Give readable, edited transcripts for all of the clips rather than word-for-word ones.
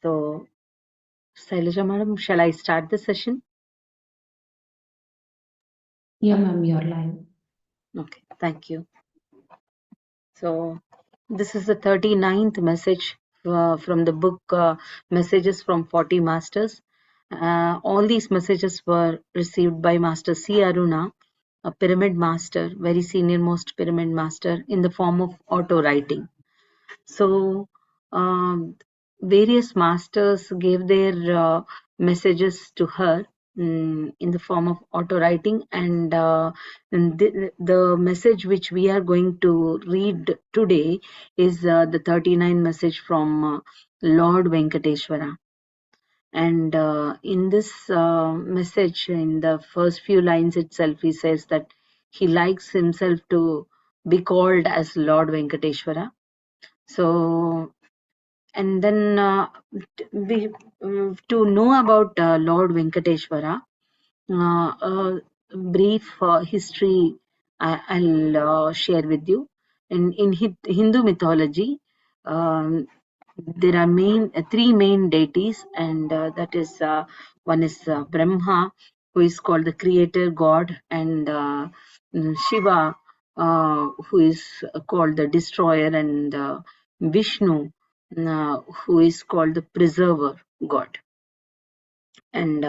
So, Sailaja madam, shall I start the session? Yeah, ma'am, you're live. Okay, thank you. So, this is the 39th message from the book Messages from 40 Masters. All these messages were received by Master C.Aruna, a pyramid master, very senior most pyramid master, in the form of auto writing. So, various masters gave their messages to her in the form of auto writing, and the message which we are going to read today is the 39 message from Lord Venkateshwara. And in this message, in the first few lines itself, he says that he likes himself to be called as Lord Venkateshwara. So, and then to know about Lord Venkateshwara, a brief history I'll share with you. In Hindu mythology, um, there are three main deities, and that is one is Brahma, who is called the creator god, and Shiva, who is called the destroyer, and Vishnu, who is called the preserver god. And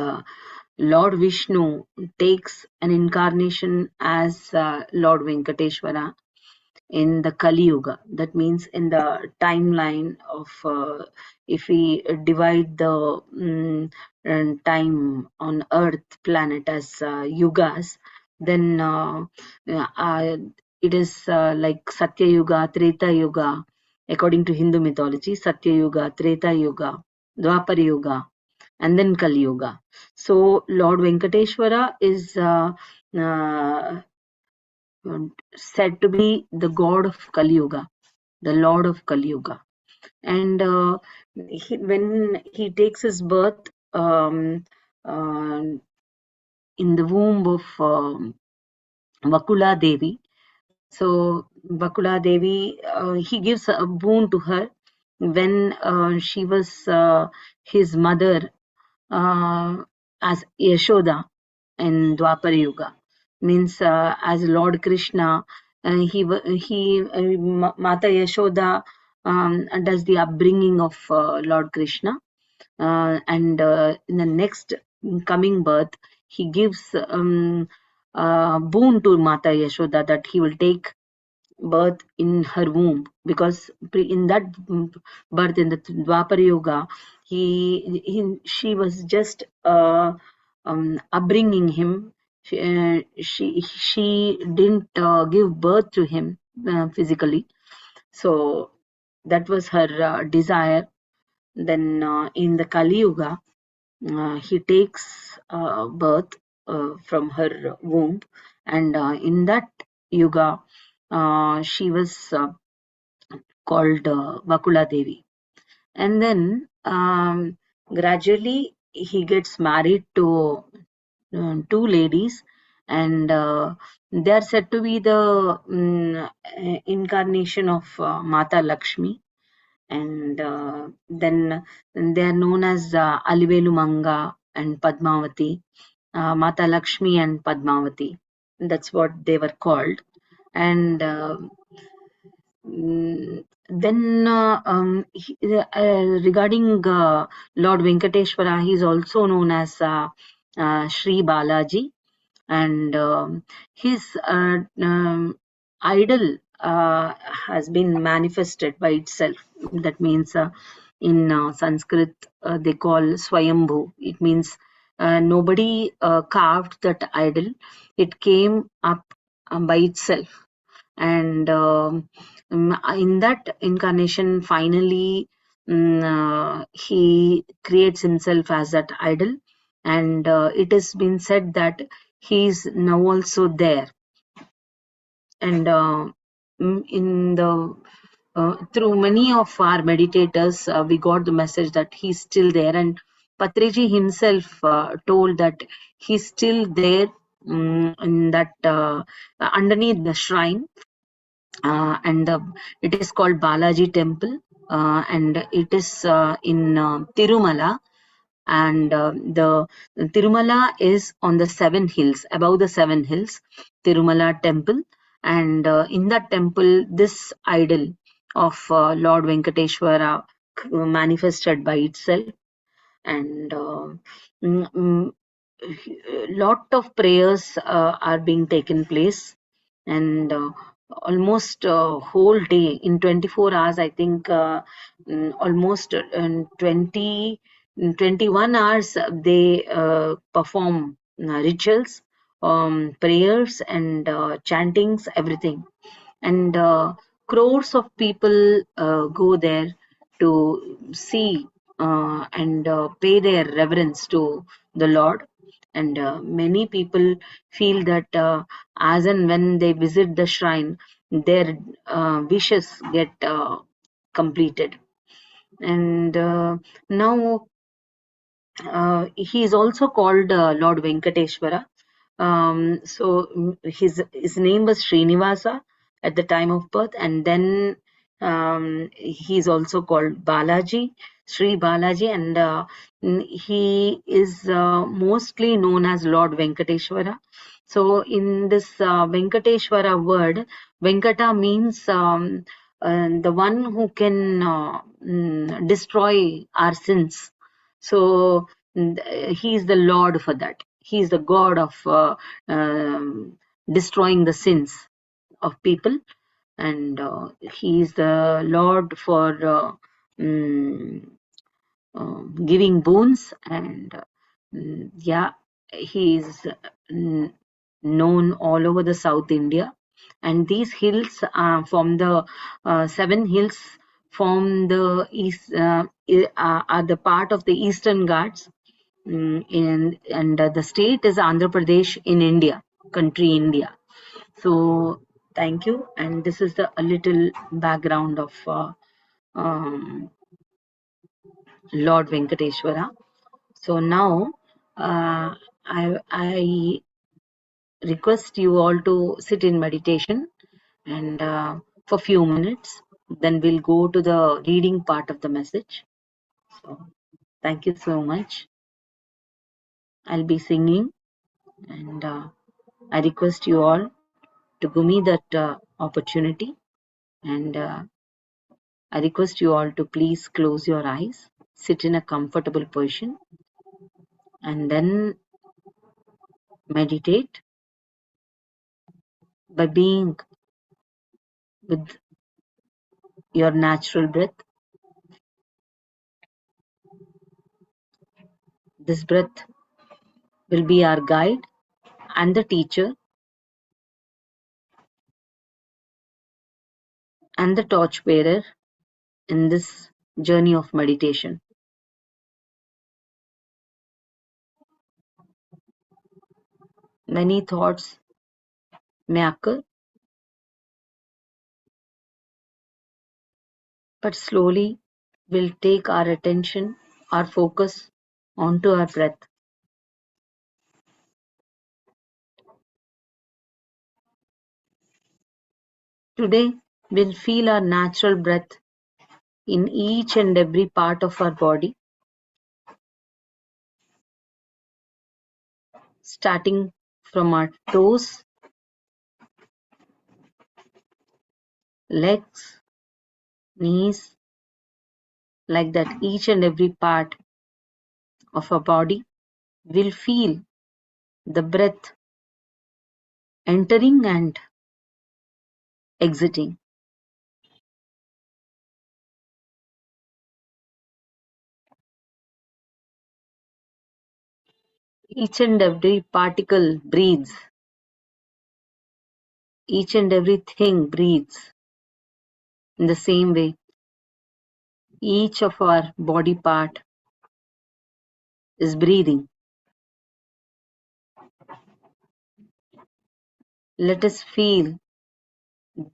Lord Vishnu takes an incarnation as Lord Venkateshwara in the Kali Yuga. That means in the timeline of, if we divide the time on Earth planet as yugas, then it is like Satya Yuga, Treta Yuga, according to Hindu mythology, Satya Yuga, Treta Yuga, Dwapara Yuga, and then Kali Yuga. So Lord Venkateshwara is said to be the god of Kali Yuga, the Lord of Kali Yuga. And when he takes his birth uh, in the womb of Vakula Devi, so Vakula Devi, he gives a boon to her when she was his mother as Yashoda in Dwapara Yuga. Means as Lord Krishna, Mata Yashoda does the upbringing of Lord Krishna, and in the next coming birth, he gives boon to Mata Yashoda that he will take birth in her womb, because in that birth in the Dwapara Yuga, she was just upbringing him. She didn't give birth to him physically, so that was her desire. Then in the Kali Yuga, he takes birth from her womb, and in that yuga, she was called Vakula Devi. And then gradually he gets married to two ladies, and they are said to be the incarnation of Mata Lakshmi. And then they are known as Alivelu Manga and Padmavati, Mata Lakshmi and Padmavati. That's what they were called. And then regarding Lord Venkateshwara, he is also known as Sri Balaji, and his idol has been manifested by itself. That means in Sanskrit they call Swayambhu. It means nobody carved that idol. It came up by itself. And in that incarnation, finally he creates himself as that idol, and it has been said that he is now also there. And in the through many of our meditators, we got the message that he's still there, and Patriji himself told that he's still there in that underneath the shrine, and it is called Balaji Temple. and it is in Tirumala, and the Tirumala is on the seven hills, above the seven hills, Tirumala temple, and in that temple, this idol of Lord Venkateshwara manifested by itself, and mm, mm, lot of prayers are being taken place, and almost whole day in 24 hours, I think almost 21 hours they perform rituals, prayers, and chantings, everything, and crores of people go there to see and pay their reverence to the Lord. And many people feel that as and when they visit the shrine, their wishes get completed. And now he is also called Lord Venkateshwara. His name was Srinivasa at the time of birth, and then he is also called Balaji, Sri Balaji, and he is mostly known as Lord Venkateshwara. So in this Venkateshwara word, Venkata means the one who can destroy our sins. So he is the Lord for that. He is the God of destroying the sins of people, and he is the Lord for mm, giving boons, and yeah, he is mm, known all over the South India. And these hills from the seven hills form the east are the part of the Eastern Ghats. And the state is Andhra Pradesh in India, country India. So thank you, and this is a little background of um, Lord Venkateshwara. So now I request you all to sit in meditation, and for few minutes, then we'll go to the reading part of the message. So thank you so much. I'll be singing, and I request you all to give me that opportunity, and I request you all to please close your eyes, sit in a comfortable position, and then meditate by being with your natural breath. This breath will be our guide and the teacher and the torchbearer in this journey of meditation. Many thoughts may occur, but slowly we'll take our attention, our focus onto our breath. Today, we'll feel our natural breath in each and every part of our body, starting from our toes, legs, knees, like that. Each and every part of our body will feel the breath entering and exiting. Each and every particle breathes. Each and everything breathes in the same way. Each of our body part is breathing. Let us feel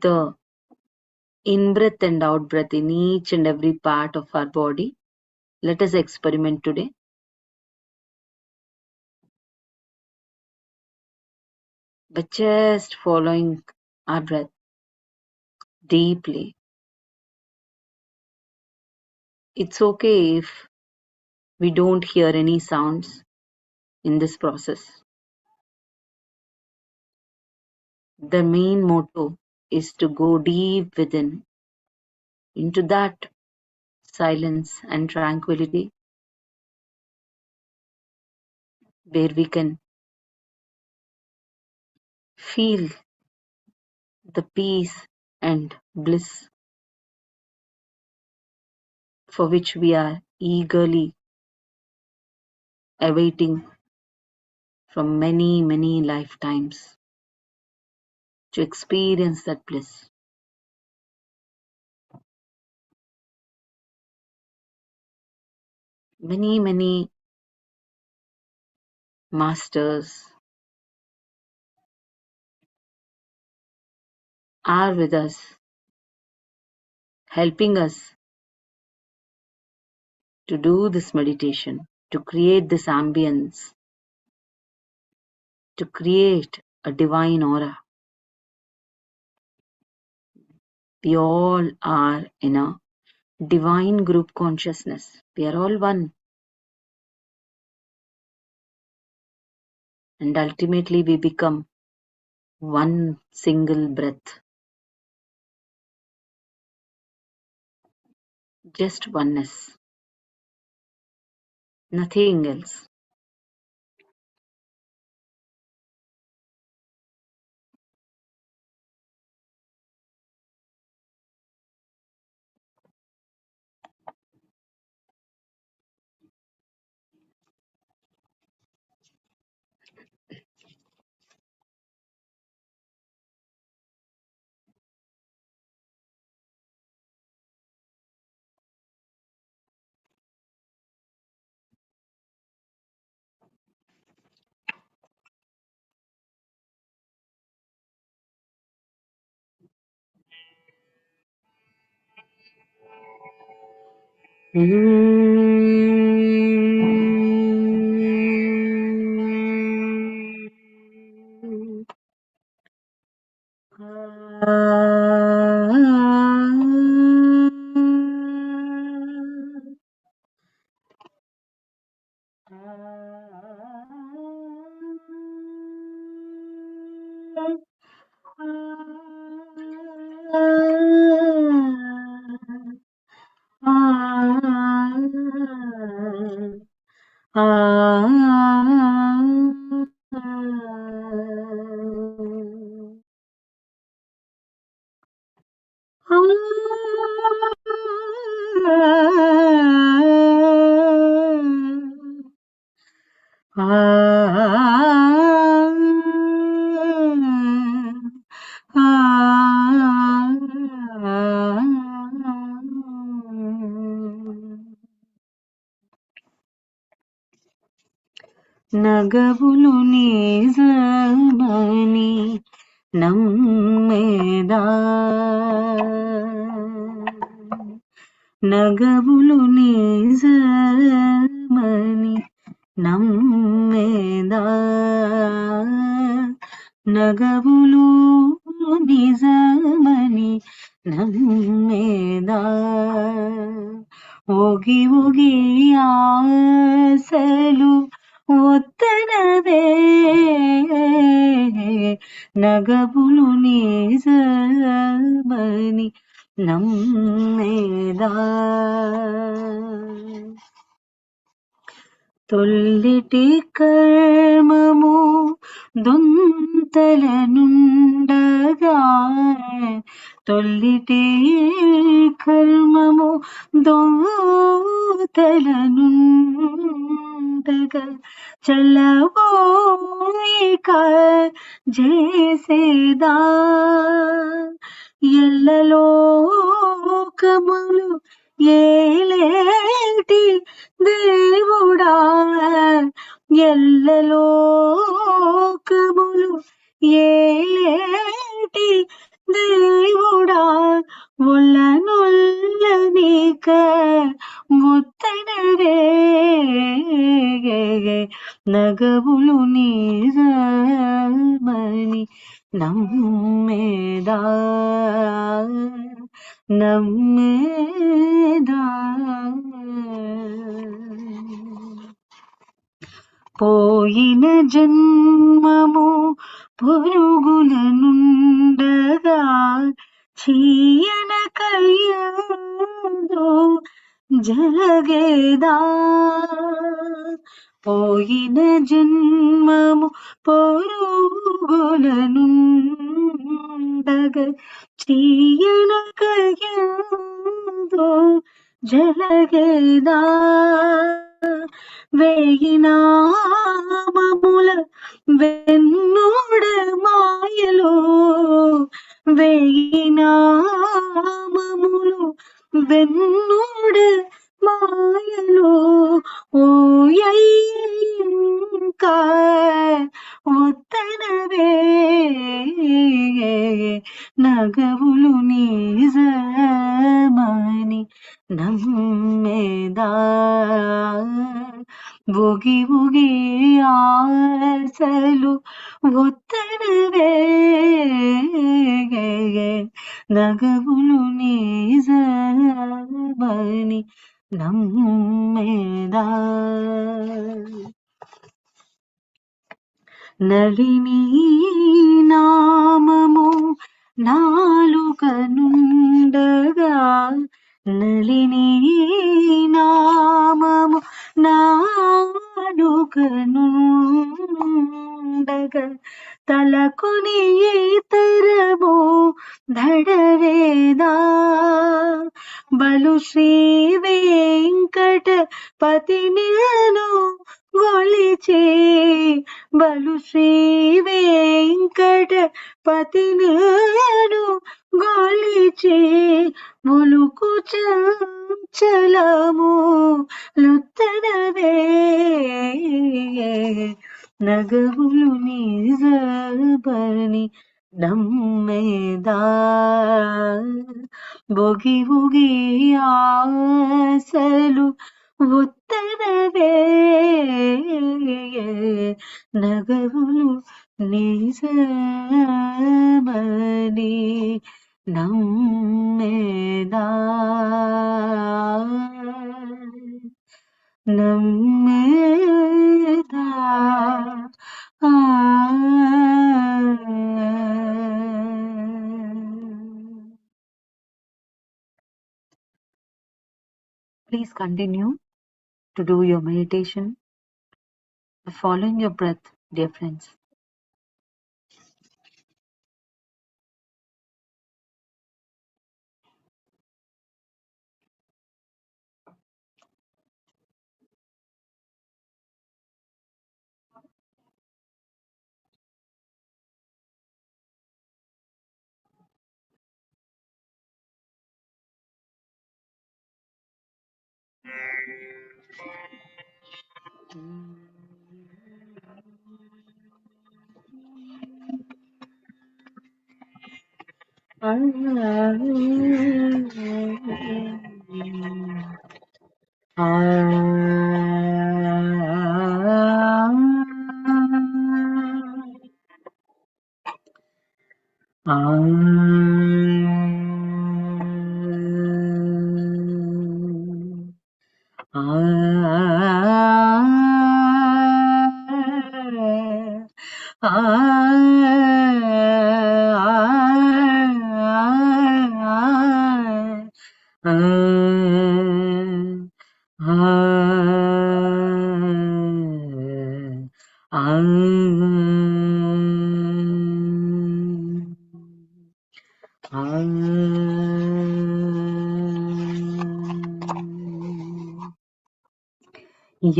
the in-breath and out-breath in each and every part of our body. Let us experiment today. But just following our breath deeply. It's okay if we don't hear any sounds in this process. The main motto is to go deep within, into that silence and tranquility where we can feel the peace and bliss for which we are eagerly awaiting from many, many lifetimes to experience that bliss. Many, many masters are with us, helping us to do this meditation, to create this ambience, to create a divine aura. We all are in a divine group consciousness. We are all one. And ultimately we become one single breath. Just oneness. Nothing else. నగవులు నిజమని నమ్మేదా నగవులు నిజమని నమ్మేదా నగవులు నిజమని నమ్మేదా Oggy Oggy ఆశలు ఒత్తనవే నగవులు నిజమని నమ్మేదా తొల్లిటి కర్మము దొంతలనుండగా తొల్లిటి కర్మము దొంతలనుండగా చల్లబోయిక చేసేదా ఎల్లలోకములు ఏలేటి దేవుడా ఎల్లలోకములు ఏలేటి దేవుడా ఒళ్ళనొల్లనిక ముత్తనవే నగవులు నిజమని నమ్మేదా నమ్మేదా పోయిన జన్మము పురుగులనుండగా చీయనకయ్యదో జలగేదా. పోయిన జన్మము పొరుగులనుండగా చీయనకయ్యదో జలగేదా. వేయినామముల వెన్నోడ మాయలో వేయినామములు వెన్నోడ మాయలో ఓయైకా ఒత్తనవే నగవులు నిజమని నమ్మేదా. ఊగి ఊగి ఆశలు ఒత్తనవే నగవులు నిజమని నమ్మేదా. నళినీ నామము నాలుకనుండగా నళినీ నామము నాలుకనుండగా తలకొని తరము దడవేదా. బలు శ్రీ వెంకటపతినిను గొలిచే బలు శ్రీ వెంకటపతినిను గొలిచే ములుకు చంచలము లుత్తనవే నగవులు నిజమని నమ్మేదా. బొగి బొగి ఆశలు ఉత్తరవే నగవులు నిజమని నమ్మేదా. నమ్మేదా. Please continue to do your meditation, following your breath, dear friends.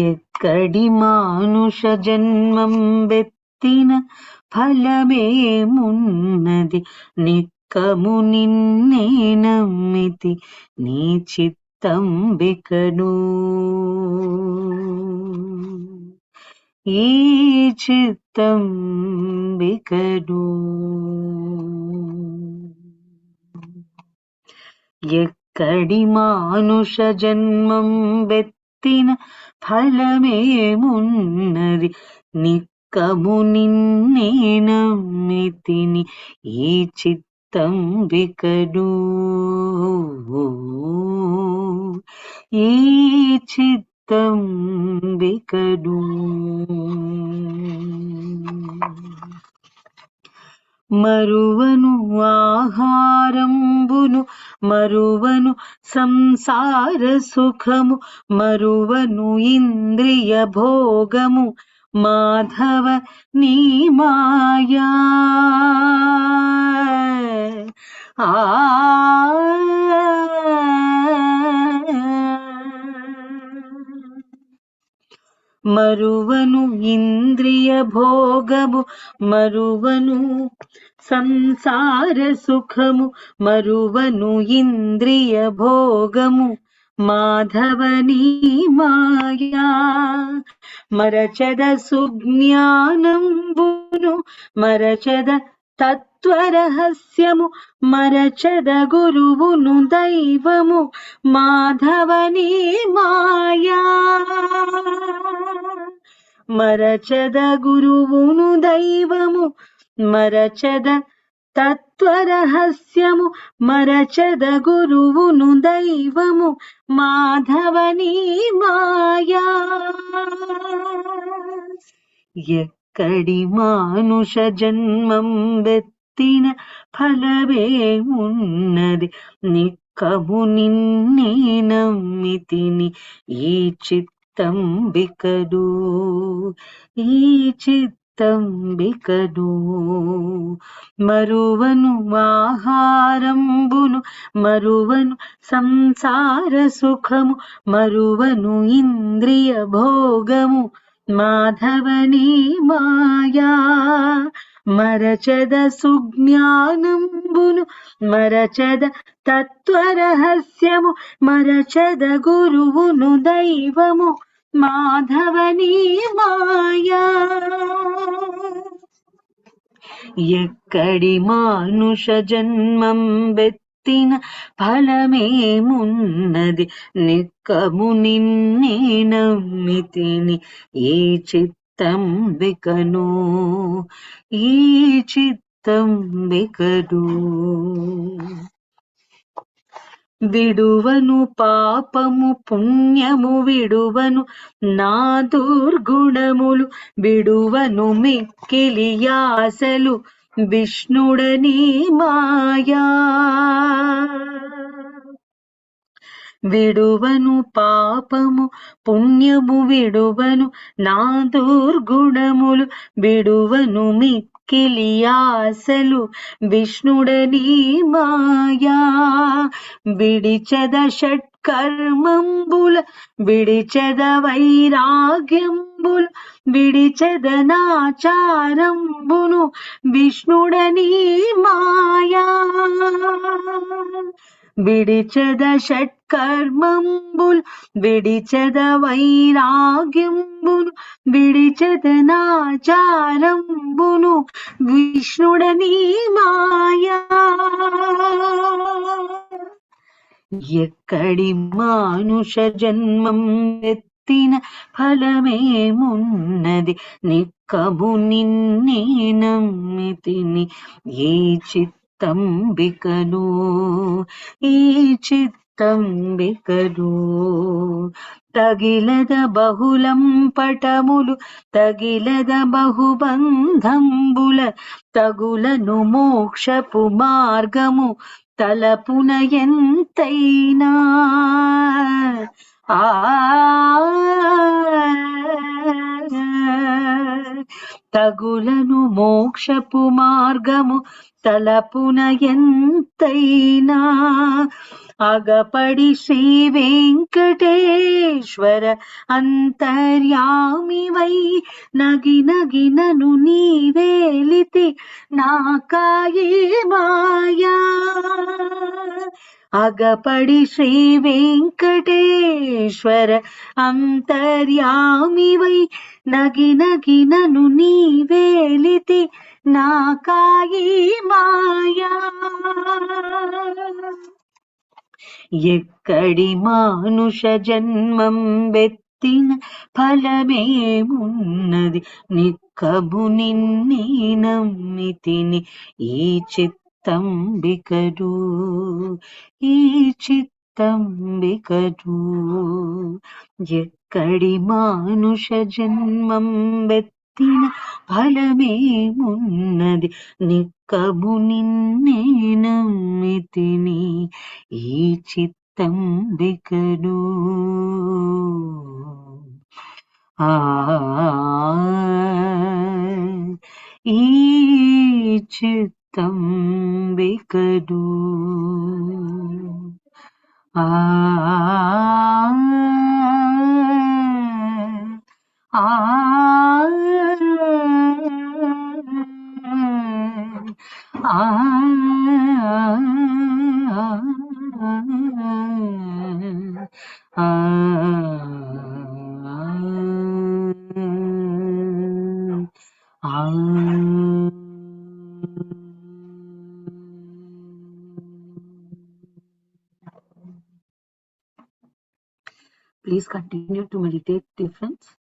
ఎక్కడి మానుష జన్మం బెత్తిన ఫలమేమున్నది నిక్కము నిన్నే నమ్మితి నీ చిత్తంబికను. ఈ చిత్తంబికను ఎక్కడి మానుష జన్మం బెత్తిన ఫలమేమున్నది నిక్కము నిన్నే నమ్మితిని ఈ చిత్తంబికను. ఈ చిత్తంబికను చిత్తంబికడు మరువను ఆహారంబును మరువను సంసార సుఖము మరువను ఇంద్రియ భోగము మాధవ నీ మాయా మరువను ఇంద్రియ భోగము మరువను సంసార సుఖము మరువను ఇంద్రియ భోగము మాధవనీ మాయా మరచద సుజ్ఞానంబును మరచద తత్వరహస్యము మరచద గురువును దైవము మాధవనీ మాయా మరచద గురువును దైవము మరచద తత్వరహస్యము మరచద గురువును దైవము మాధవనీ మాయా ఎక్కడి మానుష జన్మం బెత్తిన ఫలమేమున్నది నిక్కము నిన్నే నమ్మితిని ఈ చిత్తంబికడు ఈ చిత్తంబికడు మరువను ఆహారంబును మరువను సంసార సుఖము మరువను ఇంద్రియ భోగము మాధవనీ మాయా మరచద సుజ్ఞానంబును మరచద తత్వరహస్యము మరచద గురువును దైవము మాధవనీ మాయా ఎక్కడి మానుష జన్మం బెత్తిన ఫలమేమున్నది నిక్కము నిన్నే నమ్మితిని ఈ చిత్తంబికను ఈ చిత్తంబికడు విడువను పాపము పుణ్యము విడువను నా దుర్గుణములు విడువను మిక్కిలి ఆశలు విష్ణుడనీ మాయా విడువను పాపము పుణ్యము విడువను నా దుర్గుణములు విడువను మిక్కిలి ఆశలు విష్ణుడనీ మాయా విడిచెద షట్కర్మంబుల విడిచెద వైరాగ్యంబులు విడిచెద నాచారంబును విష్ణుడనీ మాయా విడిచెద షట్కర్మంబుల్ విడిచెద వైరాగ్యంబును విడిచెద నాచారంబును విష్ణుడనీ మాయా ఎక్కడి మానుష జన్మం ఎత్తిన ఫలమేమున్నది నిక్కము నిన్నే నమ్మితిని ఏ చిత్తంబికను ఈ చిత్తంబికను తగిలద బహుళం పటములు తగిలద బహుబంధంబుల తగులను మోక్షపు మార్గము తలపున ఎంతైనా తగులను మోక్షపు మార్గము తలపున ఎంతైనా అగపడి శ్రీ వెంకటేశ్వర అంతర్యామివై నగి నగి నను నీవేలితి నాకాయే మాయా అగపడి శ్రీ వెంకటేశ్వర అంతర్యామివై నగి నగి నను నీవేలితి నాకాయే మాయా ఎక్కడి మానుష జన్మం బెత్తిన ఫలమేమున్నది నిక్కము నిన్నే నమ్మితిని ఈ చిత్తంబికడు ఈ చిత్తంబికడు కడి మానుష జన్మం వెత్తిన ఫలమేమున్నది నిక్కము నిన్నే నమ్మితిని ఈ చిత్తం బికను ఈ చిత్తం బికడు Please continue to meditate, dear friends.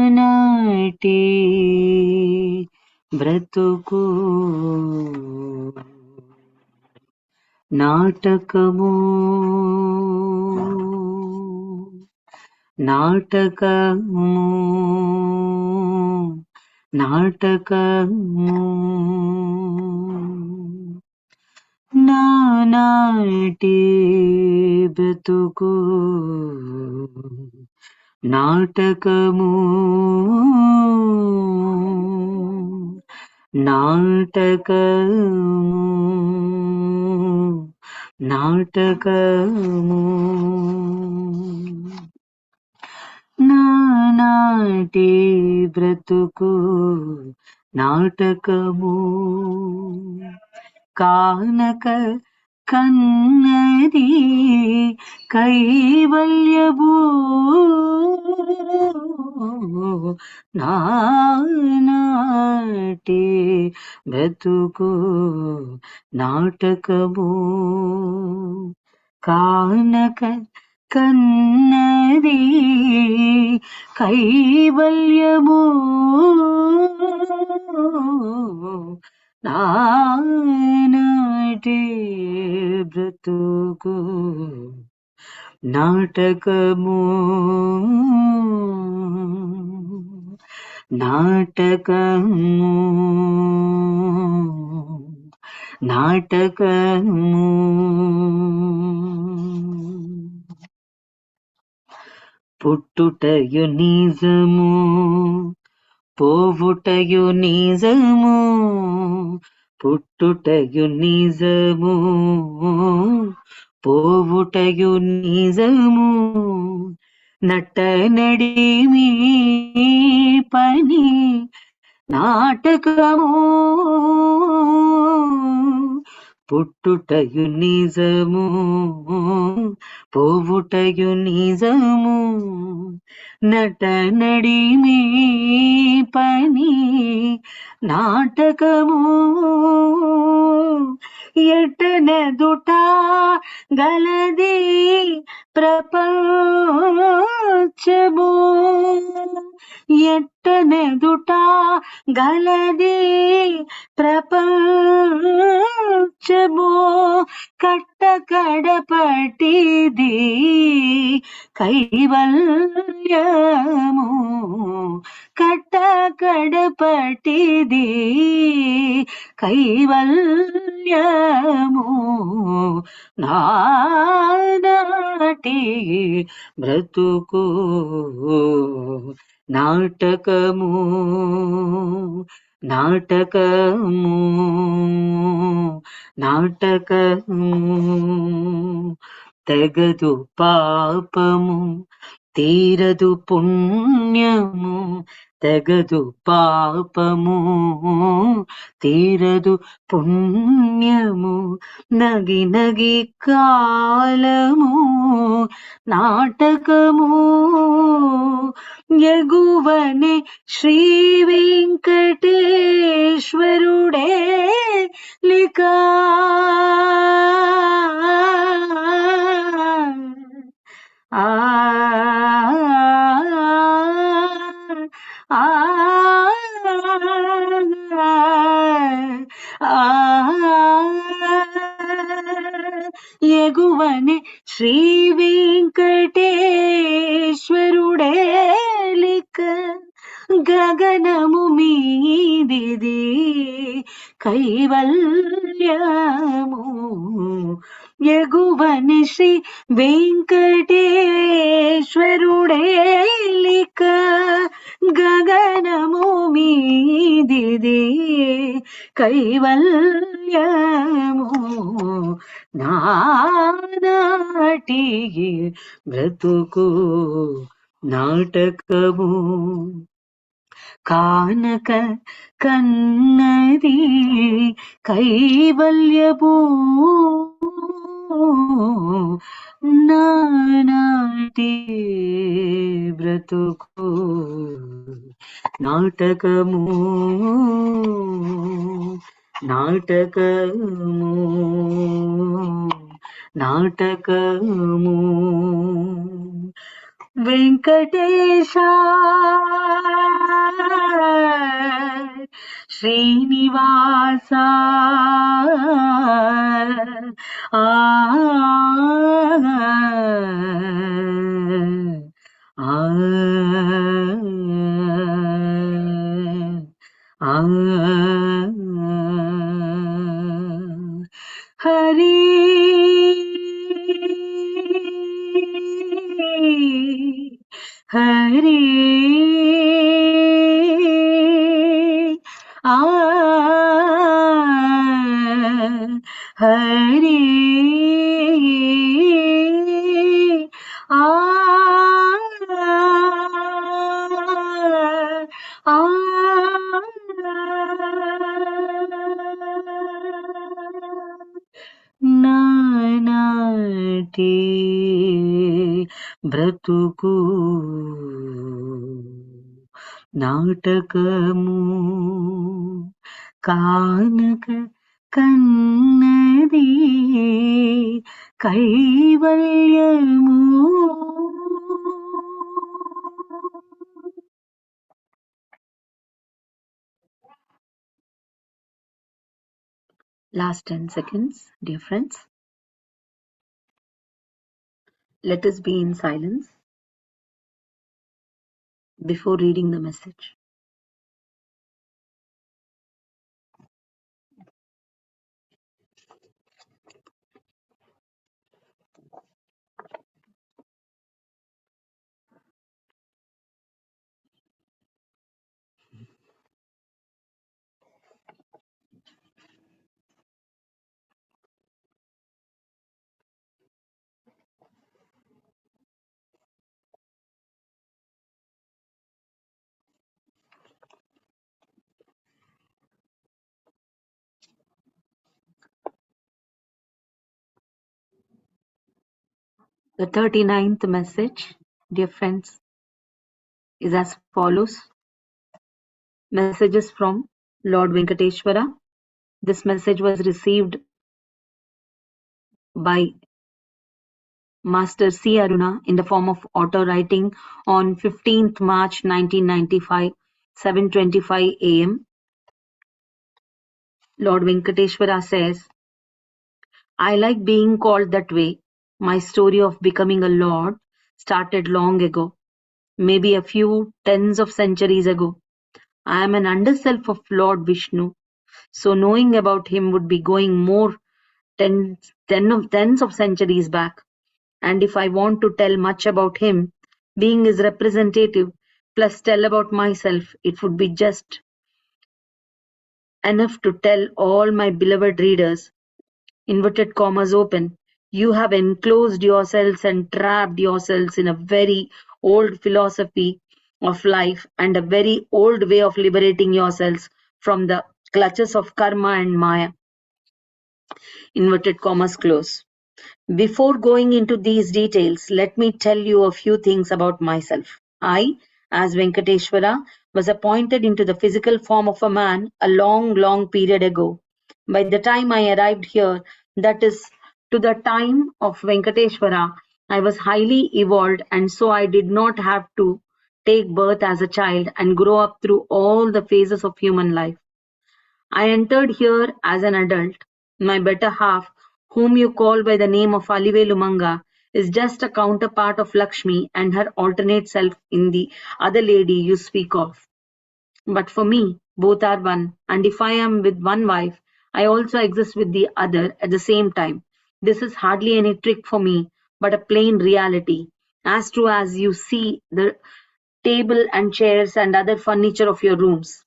నానాటి బ్రతుకు నాటకము నాటకము నాటకము నానాటి బ్రతుకు నాటకము నాటకము నాటకము నానాటి బ్రతుకు నాటకము కానక కన్నది కైవల్యము నానాటి బ్రతుకు నాటకము కానక కన్నది కైవల్యము నానాటి బ్రతుకు నాటకము నాటకము నాటకము పుట్టుటయు నిజము పోవుటయు నిజము పుట్టుటయు నిజము పోవుటయు నిజము నటనడిమి పని నాటకము పుట్టుటయు నిజము పోవుటయు నిజము నటనడిమి పని నాటకము ఎటనదుట గలది ప్రపంచము ఎట్టనెదుట గలది ప్రపంచము కట్టకడపటిది కైవల్యము కట్టకడపటిది కైవల్యము నానాటి బ్రతుకు నాటకము నాటకము నాటకము తెగదు పాపము తీరదు పుణ్యము తెగదు పాపము తీరదు పుణ్యము నగి నగి కాలము నాటకము ఎగువనే శ్రీ వెంకటేశ్వరుడే లిక ఆ ఎగువనే శ్రీ వెంకటేశ్వరుడే లిక గగనము మీదిది కైవల్యము ఎగువని శ్రీ వెంకటేశ్వరుడే లిక గగనము మీదిది కైవల్యము నానాటి బ్రతుకు నాటకము కానక కన్నది కైవల్యము నానాటి బ్రతుకు నాటకము నాటకము నాటకము వెంకటేశ శ్రీనివాస ఆ హరి హరి ఆ హరి ఆ ఆ నానాటి బ్రతుకు నాటకము కానక కన్నది కైవల్యము Last 10 seconds, dear friends. Let us be in silence before reading the message. The 39th message, dear friends, is as follows. Messages from Lord Venkateshwara. This message was received by Master C.Aruna in the form of auto writing on 15th March 1995, 7:25 a.m. Lord Venkateshwara says, I like being called that way. My story of becoming a lord started long ago, maybe a few tens of centuries ago. I am an underself of Lord Vishnu, so knowing about him would be going more tens of centuries back. And if I want to tell much about him, being his representative, plus tell about myself, it would be just enough to tell all my beloved readers, inverted commas open, you have enclosed yourselves and trapped yourselves in a very old philosophy of life and a very old way of liberating yourselves from the clutches of karma and maya. Inverted commas close. Before going into these details, let me tell you a few things about myself. I, as Venkateshwara, was appointed into the physical form of a man a long, long period ago. By the time I arrived here, that is, to the time of Venkateshwara, I was highly evolved, and so I did not have to take birth as a child and grow up through all the phases of human life. I entered here as an adult. My better half, whom you call by the name of Alivelumanga, is just a counterpart of Lakshmi and her alternate self in the other lady you speak of. But for me, both are one, and if I am with one wife, I also exist with the other at the same time. This is hardly any trick for me, but a plain reality, as true as you see the table and chairs and other furniture of your rooms.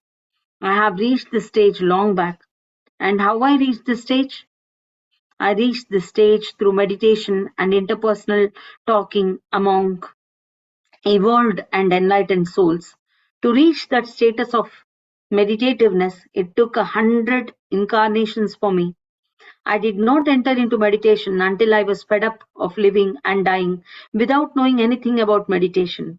I have reached this stage long back. And how I reached this stage? I reached this stage through meditation and interpersonal talking among evolved and enlightened souls. To reach that status of meditativeness, it took 100 incarnations for me. I did not enter into meditation until I was fed up of living and dying without knowing anything about meditation.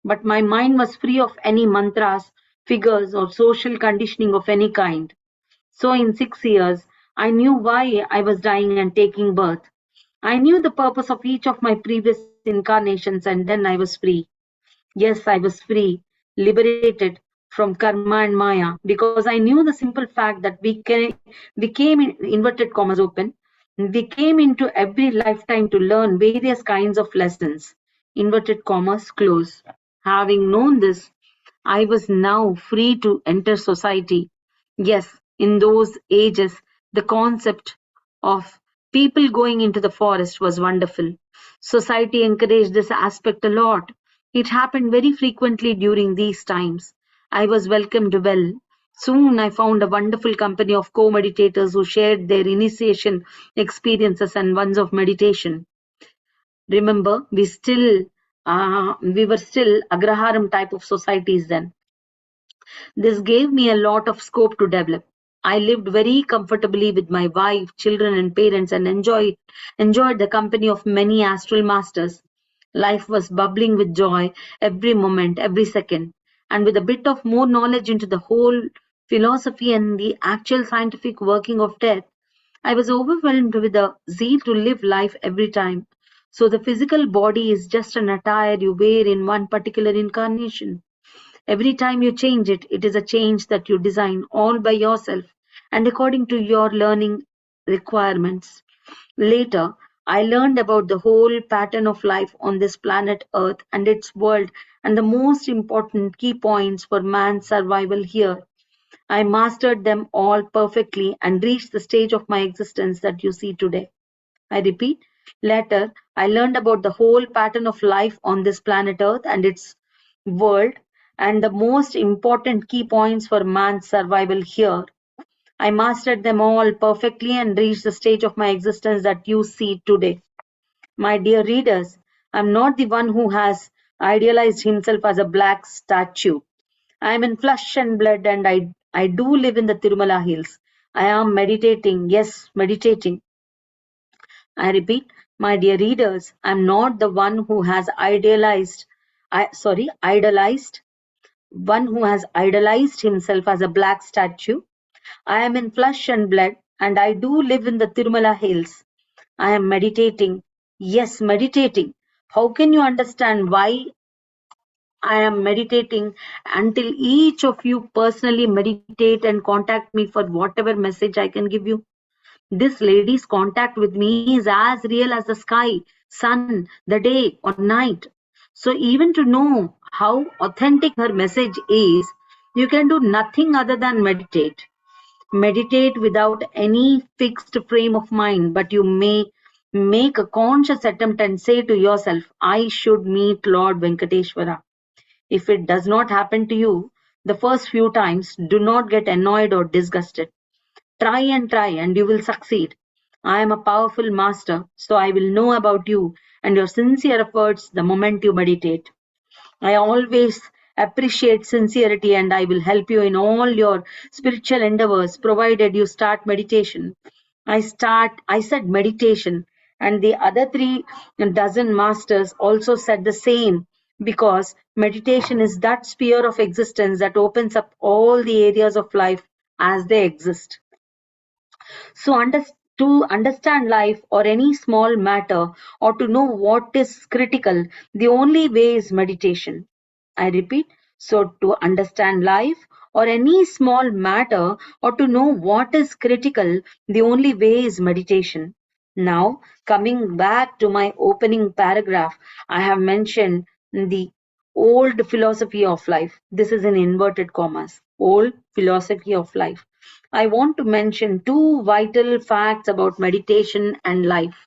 But my mind was free of any mantras, figures, or social conditioning of any kind. So in 6 years, I knew why I was dying and taking birth. I knew the purpose of each of my previous incarnations, and then I was free. Yes, I was free, liberated from karma and maya, because I knew the simple fact that we came in inverted commas open. We came into every lifetime to learn various kinds of lessons. Inverted commas close. Having known this, I was now free to enter society. Yes, in those ages, the concept of people going into the forest was wonderful. Society encouraged this aspect a lot. It happened very frequently during these times. I was welcomed well. Soon I found a wonderful company of co-meditators who shared their initiation experiences and ones of meditation. Remember, we were still Agraharam type of societies then. This gave me a lot of scope to develop. I lived very comfortably with my wife, children, and parents and enjoyed the company of many astral masters. Life was bubbling with joy every moment, every second. And with a bit of more knowledge into the whole philosophy and the actual scientific working of death, I was overwhelmed with a zeal to live life every time. So the physical body is just an attire you wear in one particular incarnation. Every time you change it, it is a change that you design all by yourself and according to your learning requirements. Later, I learned about the whole pattern of life on this planet Earth and its world and the most important key points for man's survival here. I mastered them all perfectly and reached the stage of my existence that you see today. I repeat, later I learned about the whole pattern of life on this planet Earth and its world and the most important key points for man's survival here. I mastered them all perfectly and reached the stage of my existence that you see today. My dear readers, I'm not the one who has idealized himself as a black statue. I am in flesh and blood and I do live in the Tirumala hills. I am meditating, yes, meditating. I repeat, my dear readers, I am not the one who has idolized, one who has idolized himself as a black statue. I am in flesh and blood, and I do live in the Tirumala hills. I am meditating. Yes, meditating. How can you understand why I am meditating until each of you personally meditate and contact me for whatever message I can give you? This lady's contact with me is as real as the sky, sun, the day, or night. So, even to know how authentic her message is, you can do nothing other than meditate. Meditate without any fixed frame of mind, but you may make a conscious attempt and say to yourself, I should meet Lord Venkateshwara. If it does not happen to you, the first few times, do not get annoyed or disgusted. Try, and you will succeed. I am a powerful master, so I will know about you and your sincere efforts the moment you meditate. I always appreciate sincerity, and I will help you in all your spiritual endeavors, provided you start meditation. I said meditation, and the other three dozen masters also said the same, because meditation is that sphere of existence that opens up all the areas of life as they exist. So, to understand life or any small matter, or to know what is critical, the only way is meditation. I repeat, so to understand life or any small matter, or to know what is critical, the only way is meditation. Now, coming back to my opening paragraph, I have mentioned the old philosophy of life. This is in inverted commas, old philosophy of life. I want to mention two vital facts about meditation and life.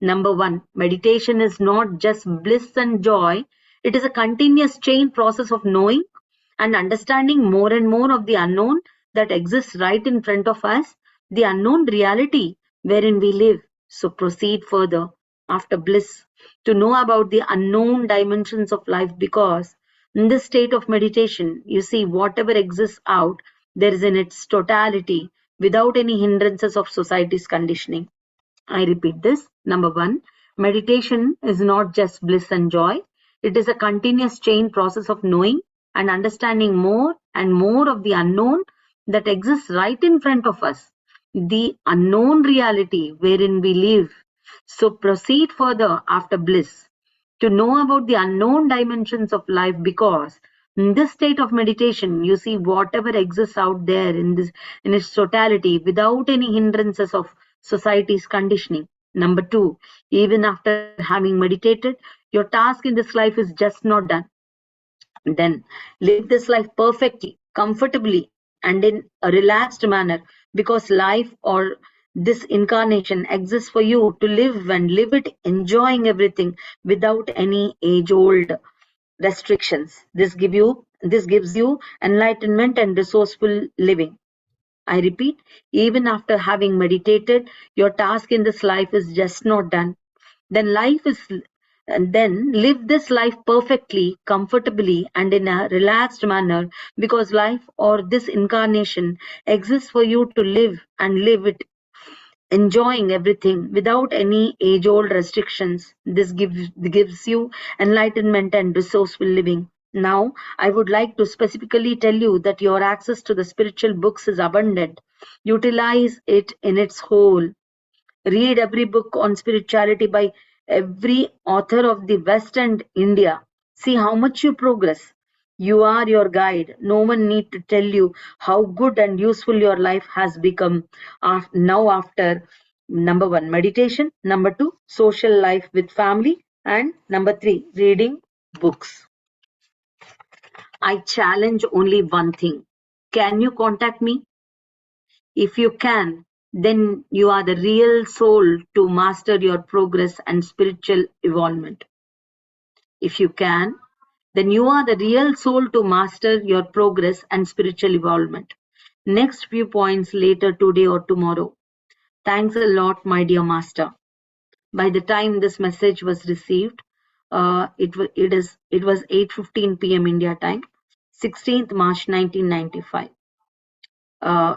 Number one, meditation is not just bliss and joy, it is a continuous chain process of knowing and understanding more and more of the unknown that exists right in front of us, the unknown reality wherein we live. So proceed further after bliss to know about the unknown dimensions of life, because in this state of meditation, you see whatever exists out there is in its totality without any hindrances of society's conditioning. I repeat this. Number one, meditation is not just bliss and joy. It is a continuous chain process of knowing and understanding more and more of the unknown that exists right in front of us, the unknown reality wherein we live. So proceed further after bliss to know about the unknown dimensions of life, because in this state of meditation you see whatever exists out there in its totality without any hindrances of society's conditioning. Number two, even after having meditated, your task in this life is just not done. Then live this life perfectly, comfortably, and in a relaxed manner, because life or this incarnation exists for you to live, and live it enjoying everything without any age old restrictions. This gives you enlightenment and resourceful living. I repeat, even after having meditated, your task in this life is just not done. Then life is and then live this life perfectly, comfortably, and in a relaxed manner, because life or this incarnation exists for you to live, and live it enjoying everything without any age old restrictions. This gives you enlightenment and resourceful living. Now, I would like to specifically tell you that your access to the spiritual books is abundant. Utilize it in its whole. Read every book on spirituality by every author of the West and India. See how much you progress. You are your guide. No one need to tell you how good and useful your life has become now after number one, meditation, number two, social life with family, and number three, reading books. I challenge only one thing. Can you contact me? If you can, then you are the real soul to master your progress and spiritual evolvement. If you can, then you are the real soul to master your progress and spiritual evolvement. Next few points later today or tomorrow. Thanks a lot, my dear master. By the time this message was received, it was 8:15 p.m. India time, 16th March 1995.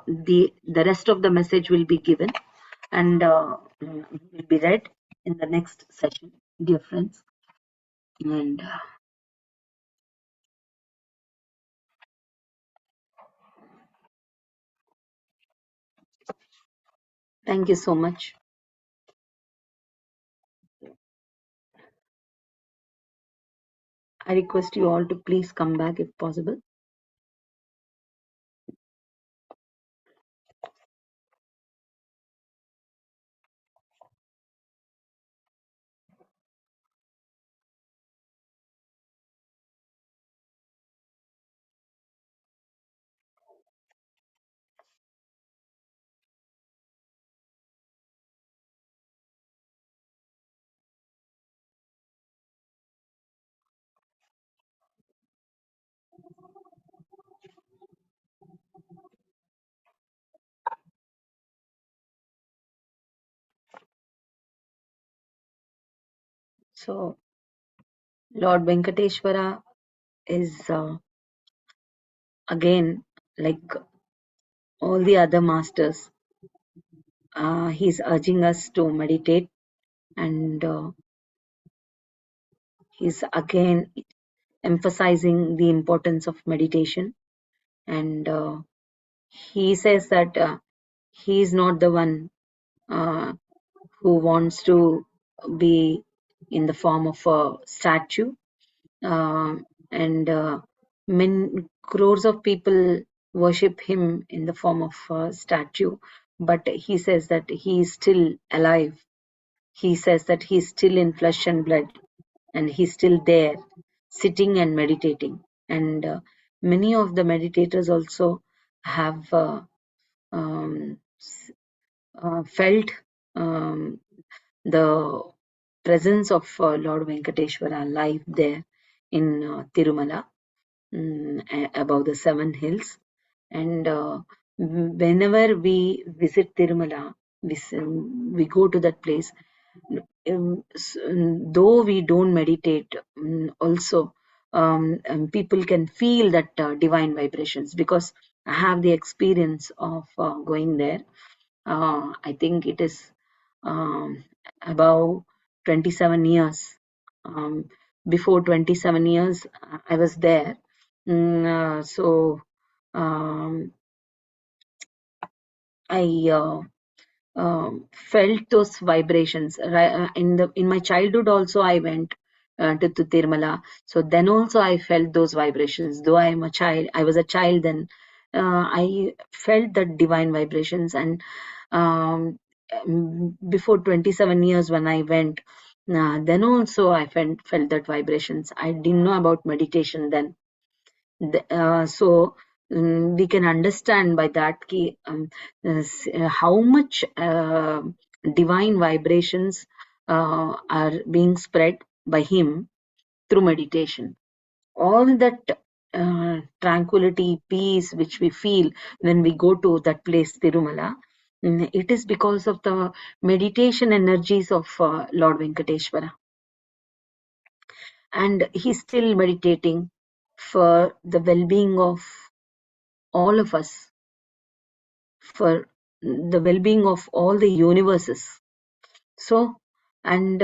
The rest of the message will be given, and will be read in the next session, dear friends. And thank you so much. I request you all to please come back if possible. So, Lord Venkateshwara is again, like all the other masters, he's urging us to meditate, and he's again emphasizing the importance of meditation. And he says that he is not the one uh, who wants to be in the form of a statue. And crores of people worship him in the form of a statue, but he says that he is still alive. He says that he's still in flesh and blood, and he's still there, sitting and meditating. And many of the meditators also have um, felt um, the presence of Lord Venkateshwara live there in Tirumala, above the 7 hills. And whenever we visit Tirumala, we go to that place. Though we don't meditate, also people can feel that divine vibrations, because I have the experience of going there. I think it is um, about 27 years. Um, Before 27 years, I was there. So um, I felt those vibrations. In my childhood also, I went to Tirumala. So then also I felt those vibrations. Though I was a child then. I felt that divine vibrations. And um, before 27 years when I went, then also I felt that vibrations. I didn't know about meditation then. So we can understand by that how much divine vibrations are being spread by him through meditation. All that tranquility, peace which we feel when we go to that place, Tirumala, it is because of the meditation energies of Lord Venkateshwara. And he's still meditating for the well-being of all of us, for the well-being of all the universes. So, and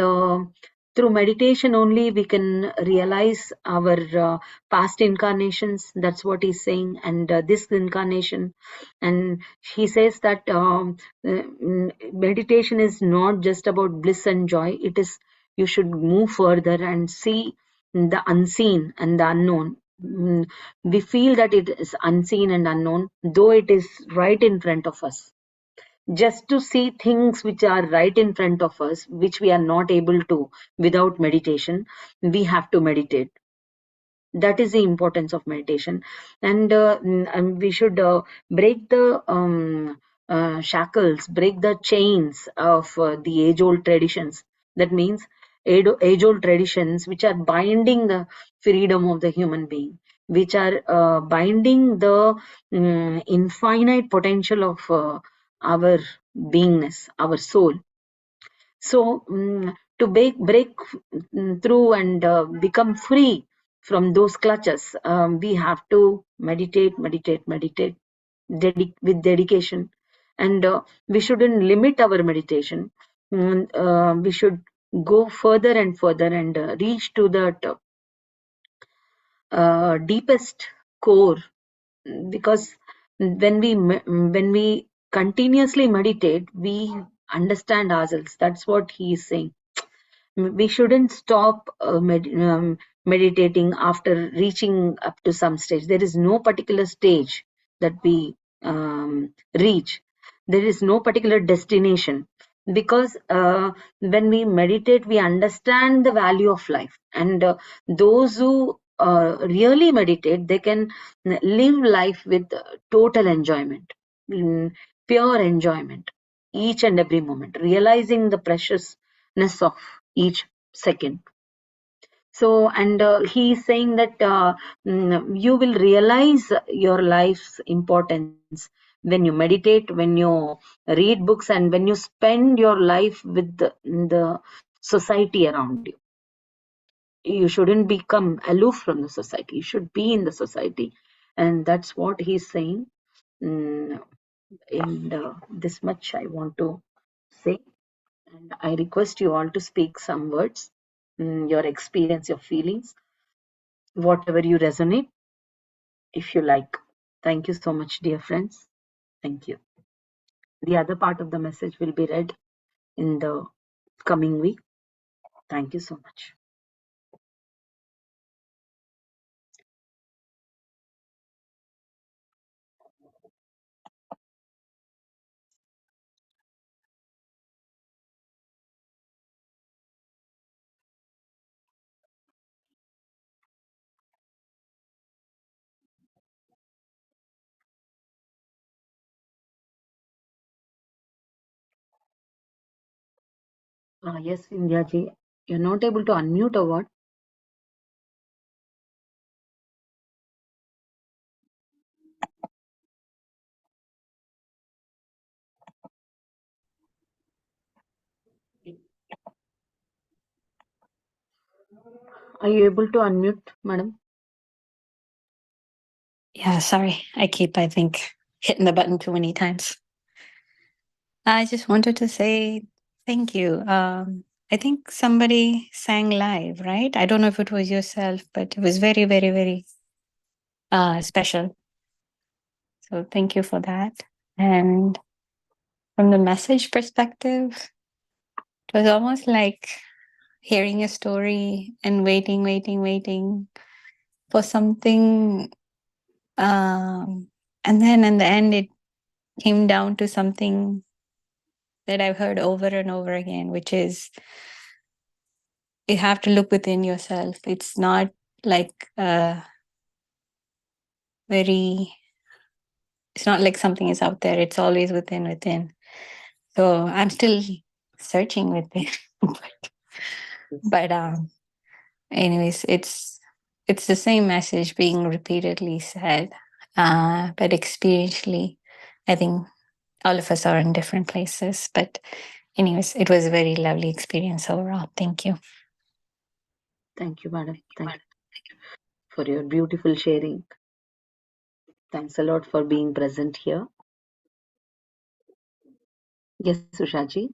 through meditation only we can realize our past incarnations. That's what he's saying. And this incarnation. And he says that meditation is not just about bliss and joy. It is, you should move further and see the unseen and the unknown. We feel that it is unseen and unknown, though it is right in front of us. Just to see things which are right in front of us, which we are not able to without meditation, we have to meditate. That is the importance of meditation. And we should break the shackles, break the chains of the age-old traditions. That means age-old traditions which are binding the freedom of the human being, which are binding the infinite potential of our beingness, our soul. So to break through and become free from those clutches, we have to meditate, meditate, meditate, with dedication. And we shouldn't limit our meditation. We should go further and further and reach to that deepest core. Because when we continuously meditate, we understand ourselves. That's what he is saying. We shouldn't stop meditating after reaching up to some stage. There is no particular stage that we reach. There is no particular destination, because when we meditate, we understand the value of life. And those who really meditate, they can live life with total enjoyment, mm, pure enjoyment, each and every moment, realizing the preciousness of each second. So, and he is saying that you will realize your life's importance when you meditate, when you read books, and when you spend your life with the society around you. you shouldn't become aloof from the society. You should be in the society, and that's what he's saying. Mm, and this much I want to say, and I request you all to speak some words, your experience, your feelings, whatever you resonate, if you like. Thank you so much, dear friends. Thank you. The other part of the message will be read in the coming week. Thank you so much. Yes, India ji, you're not able to unmute or what? Are you able to unmute, madam? Yeah, sorry. I think, hitting the button too many times. I just wanted to say thank you. I think somebody sang live, right? I don't know if it was yourself, but it was very, very, very special. So thank you for that. And from the message perspective, it was almost like hearing a story and waiting for something. And then in the end, it came down to something that I've heard over and over again, which is you have to look within yourself. It's not like very, it's not like something is out there. It's always within. So I'm still searching within. Yes. but anyways, it's the same message being repeatedly said. But experientially, I think all of us are in different places. But anyways, it was a very lovely experience overall. Thank you. Thank you, madam. Thank you for your beautiful sharing. Thanks a lot for being present here. Yes, Sushaji.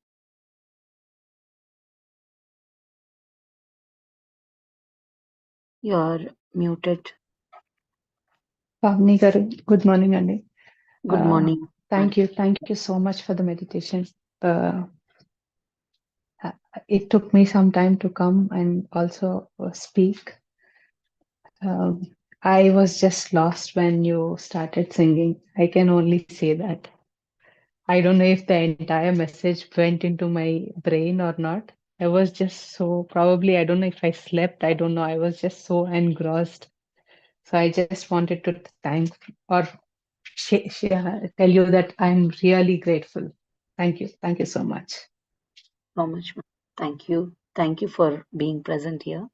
You're muted. Pavani garu, good morning, Andy. Good morning, madam. Thank you so much for the meditation. Uh, it took me some time to come and also speak. Um, I was just lost when you started singing. I can only say that. I don't know if the entire message went into my brain or not. I was just so, probably, I don't know if I slept. I don't know. I was just so engrossed. So I just wanted to thank or tell you that I'm really grateful. Thank you. Thank you so much. So much, madam. Thank you. Thank you for being present here.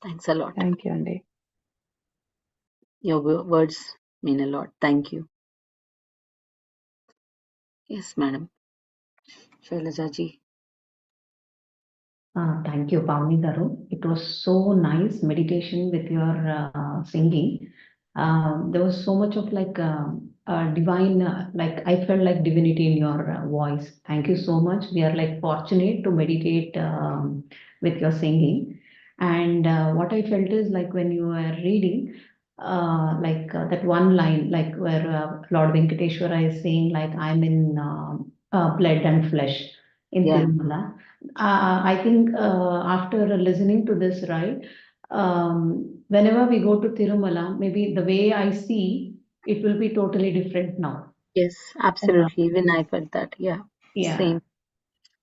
Thanks a lot. Thank you, Andy. Your words mean a lot. Thank you. Yes, madam. Shailajaji. Thank you, Pavani Garu. It was so nice meditation with your singing. There was so much of like divine, like I felt like divinity in your voice. Thank you so much. We are like fortunate to meditate with your singing. And what I felt is like when you were reading, that one line, like where Lord Venkateshwara is saying, like I'm in blood and flesh in Yeah. Tirumala. I think after listening to this, right, whenever we go to Tirumala, maybe the way I see it will be totally different now. Yes, Uh, absolutely. Even I felt that. Yeah. yeah. Same.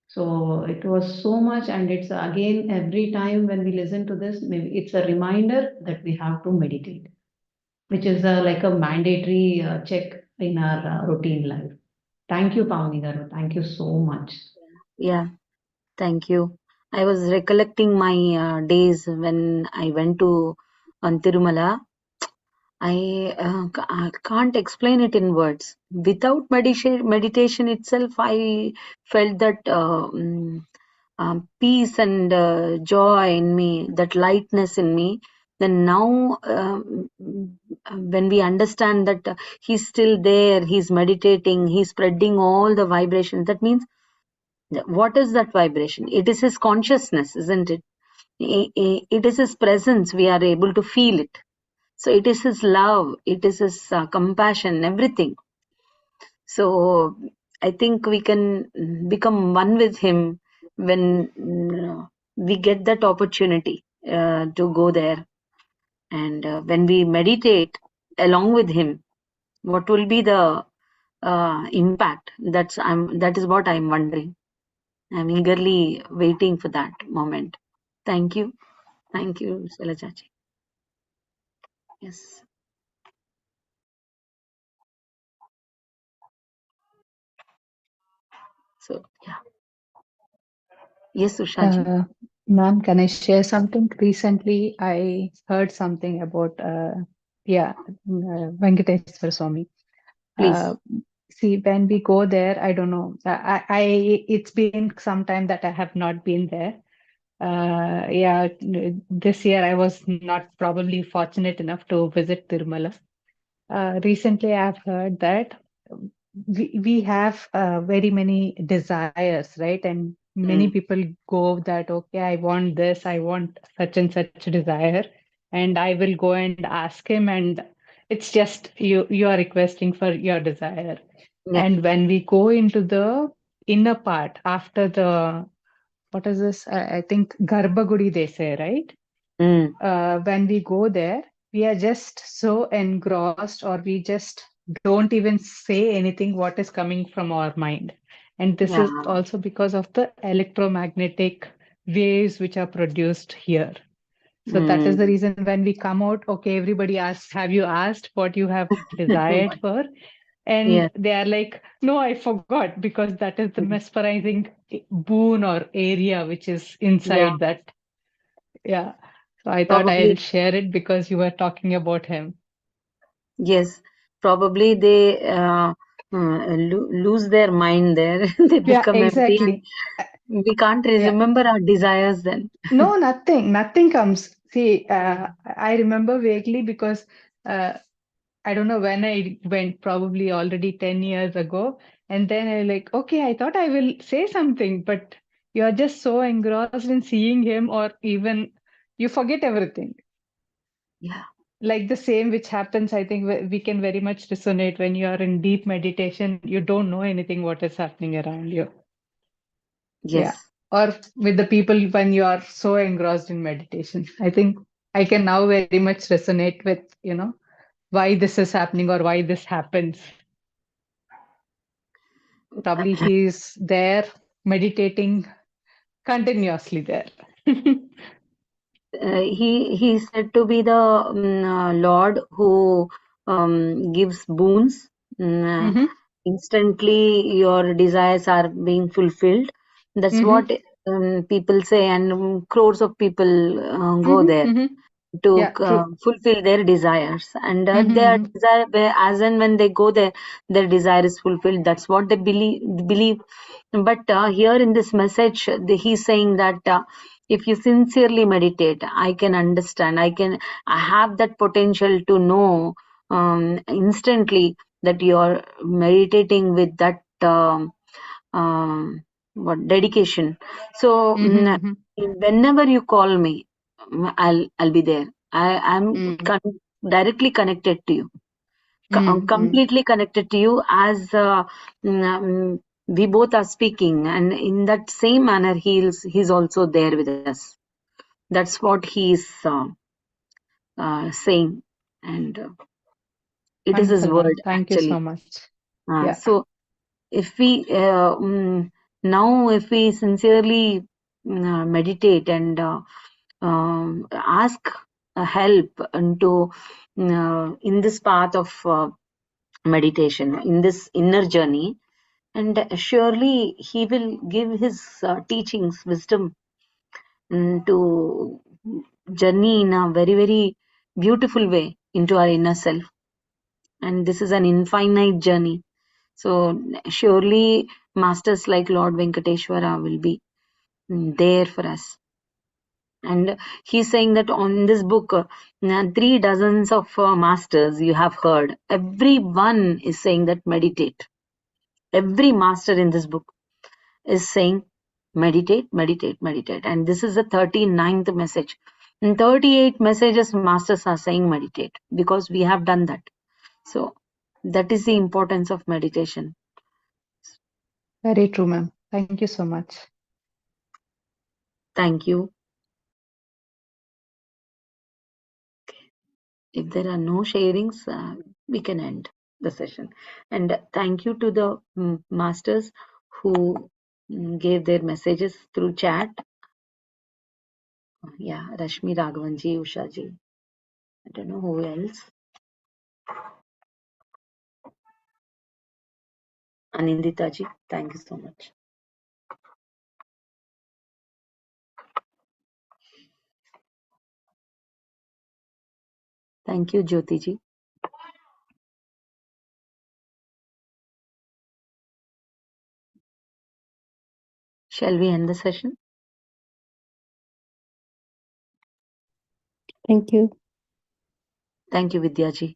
So it was so much, and it's again every time when we listen to this, maybe it's a reminder that we have to meditate, which is like a mandatory check in our routine life. Thank you, Pavani Garu. Thank you so much. Yeah. Thank you. I was recollecting my days when I went to Tirumala. I can't explain it in words. Without meditation itself, I felt that peace and joy in me, that lightness in me, then now when we understand that he's still there, he's meditating, he's spreading all the vibrations, that means what is that vibration? It is his consciousness, isn't it? It is his presence. We are able to feel it. So it is his love, it is his compassion, everything. So I think we can become one with him when we get that opportunity to go there. And when we meditate along with him, what will be the impact? That is what I'm wondering. I'm eagerly waiting for that moment. Thank you. Thank you, Shailajaji. Yes. So, yeah. Yes, Ushaji. Ma'am, can I share something? Recently, I heard something about, Venkateshwara Swami. Please. See, when we go there, I don't know. It's been some time that I have not been there. This year I was not probably fortunate enough to visit Tirumala. Recently, I've heard that we have very many desires, right? And many Mm. people go that, okay, I want this, I want such and such desire, and I will go and ask him, and it's just you are requesting for your desire. Yeah. And when we go into the inner part after the what is this? I think Garbhagudi they say, right? Mm. When we go there, we are just so engrossed, or we just don't even say anything what is coming from our mind. And this Yeah. is also because of the electromagnetic waves which are produced here. So that is the Mm. reason when we come out, okay, everybody asks, have you asked what you have desired for? And Yeah. they are like, no, I forgot, because that is the mesmerizing boon or area which is Yeah. inside that. Yeah. So I thought I'll Probably, share it because you were talking about him. yes. Probably they lose their mind there. They Yeah, become empty, and exactly. we can't Yeah. remember our desires then. No, nothing comes. See, I remember vaguely because uh, I don't know when I went, probably already 10 years ago. And then I like, okay, I thought I will say something, but you're just so engrossed in seeing him, or even you forget everything. Yeah. Like the same which happens, I think we can very much resonate when you are in deep meditation. You don't know anything what is happening around you. Yeah. Yes. Or with the people when you are so engrossed in meditation. I think I can now very much resonate with, why this is happening or why this happens. Probably he's there meditating continuously there. He said to be the Lord who gives boons. Mm-hmm, Instantly, your desires are being fulfilled. That's mm-hmm, what people say, and crores of people go mm-hmm, there mm-hmm. to Yeah, true. fulfill their desires, and Mm-hmm, their mm-hmm, desire, as and when they go there, their desire is fulfilled. That's what they believe. But here in this message, he's saying that if you sincerely meditate, I can understand, I have that potential to know instantly that you're meditating with that what dedication. So mm-hmm, whenever you call me, I'll be there. I'm mm-hmm, directly connected to you, mm-hmm. completely connected to you, as we both are speaking, and in that same manner he's also there with us. That's what he's saying, and it is his Wonderful, ma'am. word Thank you so actually. much. Yeah. So if we now if we sincerely meditate and ask help into in this path of meditation, in this inner journey, and surely he will give his teachings, wisdom, to journey in a very, very beautiful way into our inner self. And this is an infinite journey. So surely masters like Lord Venkateshwara will be. there for us. And he's saying that on this book, 3 dozens of masters you have heard. Everyone is saying that meditate. Every master in this book is saying meditate, meditate, meditate. And this is the 39th message. In 38 messages, masters are saying meditate because we have done that. So that is the importance of meditation. Very true, ma'am. Thank you so much. Thank you. If there are no sharings, we can end the session. And thank you to the masters who gave their messages through chat. Yeah, Rashmi Raghavanji, Ushaji. I don't know who else. Aninditaji, thank you so much. Thank you, Jyotiji. Shall we end the session? Thank you. Thank you, Vidyaji.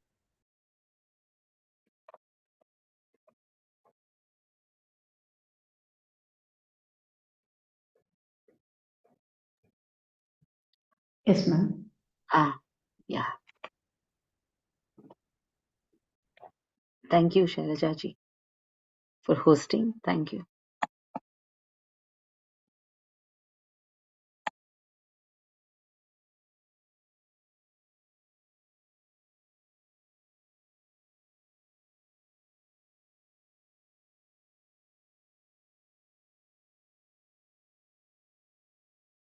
Yes, ma'am. Yeah. Thank you, Shailajaji, for hosting. Thank you.